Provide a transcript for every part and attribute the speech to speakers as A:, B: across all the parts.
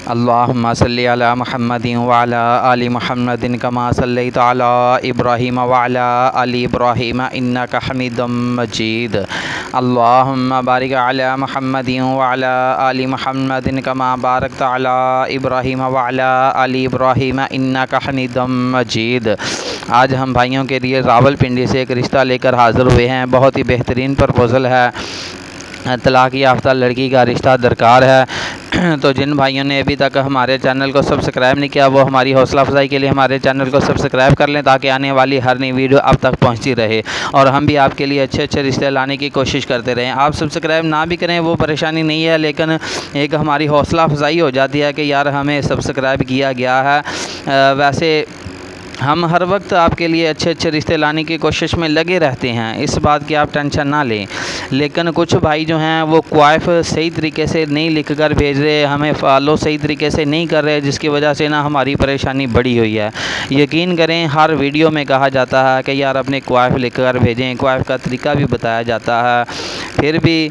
A: اللہم صلی علی محمد وعلی آل محمد کما صلیت علی ابراہیم وعلی آل ابراہیم انک حمید مجید۔ اللہم بارک علی محمد وعلی آل محمد کما بارکت علی ابراہیم وعلی آل ابراہیم انک حمید مجید۔ آج ہم بھائیوں کے لیے راولپنڈی سے ایک رشتہ لے کر حاضر ہوئے ہیں۔ بہت ہی بہترین پرپوزل ہے، طلاق یافتہ لڑکی کا رشتہ درکار ہے۔ تو جن بھائیوں نے ابھی تک ہمارے چینل کو سبسکرائب نہیں کیا وہ ہماری حوصلہ افزائی کے لیے ہمارے چینل کو سبسکرائب کر لیں تاکہ آنے والی ہر نئی ویڈیو اب تک پہنچتی رہے اور ہم بھی آپ کے لیے اچھے اچھے رشتے لانے کی کوشش کرتے رہیں۔ آپ سبسکرائب نہ بھی کریں وہ پریشانی نہیں ہے، لیکن ایک ہماری حوصلہ افزائی ہو جاتی ہے کہ یار ہمیں سبسکرائب کیا گیا ہے۔ ویسے ہم ہر وقت آپ کے لیے اچھے اچھے رشتے لانے کی کوشش میں لگے رہتے ہیں، اس بات کی آپ ٹینشن نہ لیں، لیکن کچھ بھائی جو ہیں وہ کوائف صحیح طریقے سے نہیں لکھ کر بھیج رہے، ہمیں فالو صحیح طریقے سے نہیں کر رہے، جس کی وجہ سے نا ہماری پریشانی بڑی ہوئی ہے۔ یقین کریں ہر ویڈیو میں کہا جاتا ہے کہ یار اپنے کوائف لکھ کر بھیجیں، کوائف کا طریقہ بھی بتایا جاتا ہے، پھر بھی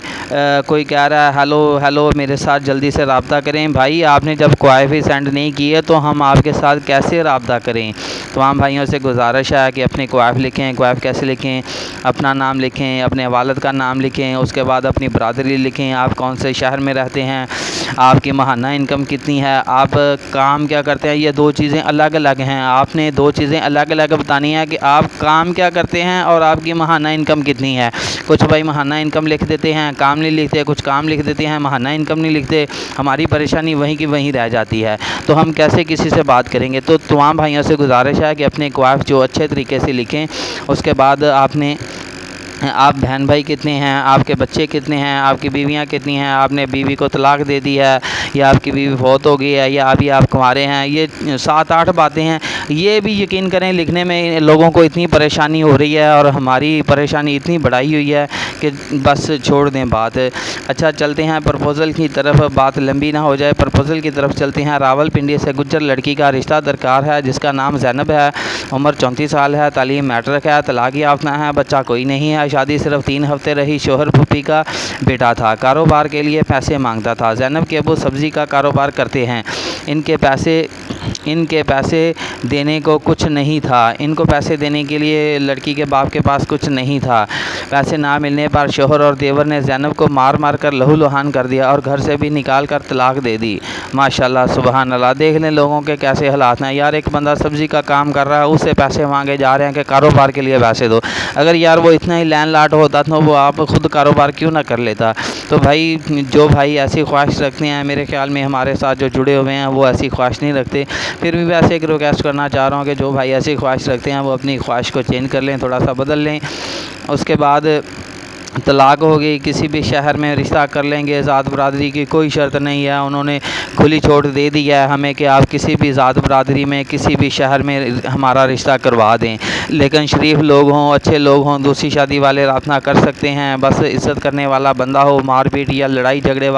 A: کوئی کہہ رہا ہے ہیلو میرے ساتھ جلدی سے رابطہ کریں۔ بھائی آپ نے جب کوائف ہی سینڈ نہیں کی ہے تو ہم آپ کے ساتھ کیسے رابطہ کریں؟ تمام بھائیوں سے گزارش ہے کہ اپنے کوائف لکھیں۔ کوائف کیسے لکھیں؟ اپنا نام لکھیں، اپنے والد کا نام لکھیں، اس کے بعد اپنی برادری لکھیں، آپ کون سے شہر میں رہتے ہیں، آپ کی ماہانہ انکم کتنی ہے، آپ کام کیا کرتے ہیں۔ یہ دو چیزیں الگ الگ ہیں، آپ نے دو چیزیں الگ الگ بتانی ہے کہ آپ کام کیا کرتے ہیں اور آپ کی ماہانہ انکم کتنی ہے۔ کچھ بھائی ماہانہ انکم لکھ دیتے ہیں، کام نہیں لکھتے، کچھ کام لکھ دیتے ہیں، ماہانہ انکم نہیں لکھتے، ہماری پریشانی وہیں کی وہیں رہ جاتی ہے، تو ہم کیسے کسی سے بات کریں گے؟ تو تمام بھائیوں سے گزارش ہے کہ اپنے کوائف جو اچھے طریقے سے لکھیں۔ اس کے بعد آپ بہن بھائی کتنے ہیں، آپ کے بچے کتنے ہیں، آپ کی بیویاں کتنی ہیں، آپ نے بیوی کو طلاق دے دی ہے یا آپ کی بیوی فوت ہو گئی ہے یا ابھی آپ کنوارے ہیں، یہ 7-8 باتیں ہیں۔ یہ بھی یقین کریں لکھنے میں لوگوں کو اتنی پریشانی ہو رہی ہے اور ہماری پریشانی اتنی بڑھائی ہوئی ہے کہ بس چھوڑ دیں بات۔ اچھا چلتے ہیں پرپوزل کی طرف، بات لمبی نہ ہو جائے، پرپوزل کی طرف چلتے ہیں۔ راولپنڈی سے گجر لڑکی کا رشتہ درکار ہے جس کا نام زینب ہے، عمر 34 سال ہے، تعلیم میٹرک ہے، طلاق یافتہ ہے، بچہ کوئی نہیں ہے، شادی صرف 3 ہفتے رہی، شوہر پھوپھی کا بیٹا تھا، کاروبار کے لیے پیسے مانگتا تھا۔ زینب کے ابو سبزی کا کاروبار کرتے ہیں، ان کے پیسے دینے کو کچھ نہیں تھا، ان کو پیسے دینے کے لیے لڑکی کے باپ کے پاس کچھ نہیں تھا۔ پیسے نہ ملنے پر شوہر اور دیور نے زینب کو مار مار کر لہو لہان کر دیا اور گھر سے بھی نکال کر طلاق دے دی۔ ماشاءاللہ سبحان اللہ، دیکھ لیں لوگوں کے کیسے حالات ہیں۔ یار ایک بندہ سبزی کا کام کر رہا ہے، اس سے پیسے مانگے جا رہے ہیں کہ کاروبار کے لیے پیسے دو۔ اگر یار وہ اتنا ہی لین لاٹ ہوتا تو وہ آپ خود کاروبار کیوں نہ کر لیتا؟ تو بھائی جو بھائی ایسی خواہش رکھتے ہیں، میرے خیال میں ہمارے ساتھ جو جڑے ہوئے ہیں وہ ایسی خواہش نہیں رکھتے۔ پھر بھی ویسے ایک ریکویسٹ کرنا چاہ رہا ہوں کہ جو بھائی ایسی خواہش رکھتے ہیں وہ اپنی خواہش کو چینج کر لیں، تھوڑا سا بدل لیں۔ اس کے بعد طلاق ہو گئی، کسی بھی شہر میں رشتہ کر لیں گے، ذات برادری کی کوئی شرط نہیں ہے، انہوں نے کھلی چھوٹ دے دی ہے ہمیں کہ آپ کسی بھی ذات برادری میں کسی بھی شہر میں ہمارا رشتہ کروا دیں، لیکن شریف لوگ ہوں، اچھے لوگ ہوں، دوسری شادی والے رابطہ نہ کر سکتے ہیں، بس عزت کرنے والا بندہ ہو، مار پیٹ یا لڑائی جھگڑے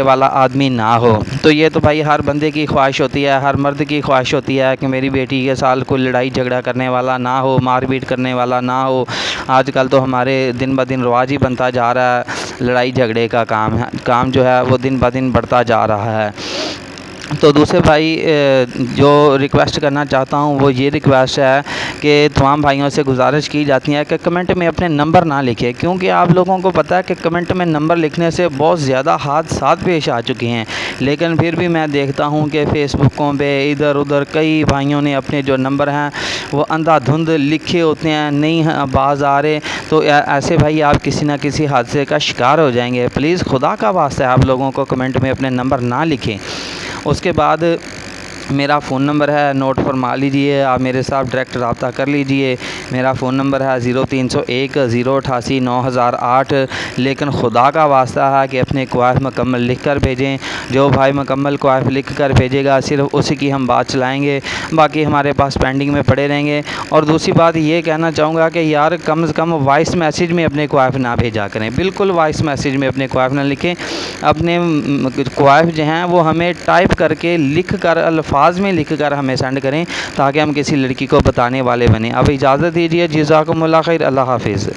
A: والا آدمی نہ ہو۔ تو یہ تو بھائی ہر بندے کی خواہش ہوتی ہے، ہر مرد کی خواہش ہوتی ہے کہ میری بیٹی کے ساتھ کوئی لڑائی جھگڑا کرنے والا نہ ہو، مار پیٹ کرنے والا نہ ہو۔ آج کل تو ہمارے دن بہ دن رواج ہی بنتا جا رہا ہے، لڑائی جھگڑے کا کام جو ہے وہ دن بہ دن بڑھتا جا رہا ہے۔ تو دوسرے بھائی جو ریکویسٹ کرنا چاہتا ہوں وہ یہ ریکویسٹ ہے کہ تمام بھائیوں سے گزارش کی جاتی ہے کہ کمنٹ میں اپنے نمبر نہ لکھیں، کیونکہ آپ لوگوں کو پتہ ہے کہ کمنٹ میں نمبر لکھنے سے بہت زیادہ حادثات پیش آ چکے ہیں، لیکن پھر بھی میں دیکھتا ہوں کہ فیس بکوں پہ ادھر ادھر کئی بھائیوں نے اپنے جو نمبر ہیں وہ اندھا دھند لکھے ہوتے ہیں، نہیں باز آ رہے، تو ایسے بھائی آپ کسی نہ کسی حادثے کا شکار ہو جائیں گے۔ پلیز خدا کا واسطہ ہے آپ لوگوں کو کمنٹ میں اپنے نمبر نہ لکھیں۔ اس کے بعد میرا فون نمبر ہے، نوٹ فرما لیجئے، آپ میرے ساتھ ڈائریکٹ رابطہ کر لیجئے۔ میرا فون نمبر ہے 0301 088 9008، لیکن خدا کا واسطہ ہے کہ اپنے کوائف مکمل لکھ کر بھیجیں۔ جو بھائی مکمل کوائف لکھ کر بھیجے گا صرف اسی کی ہم بات چلائیں گے، باقی ہمارے پاس پینڈنگ میں پڑے رہیں گے۔ اور دوسری بات یہ کہنا چاہوں گا کہ یار کم از کم وائس میسیج میں اپنے کوائف نہ بھیجا کریں، بالکل وائس میسیج میں اپنے کوائف نہ لکھیں۔ اپنے کوائف جو ہیں وہ ہمیں ٹائپ کر کے لکھ کر الفاظ میں لکھ کر ہمیں سینڈ کریں تاکہ ہم کسی لڑکی کو بتانے والے بنیں۔ اب اجازت دیجیے، جزاکم اللہ خیر، اللہ حافظ۔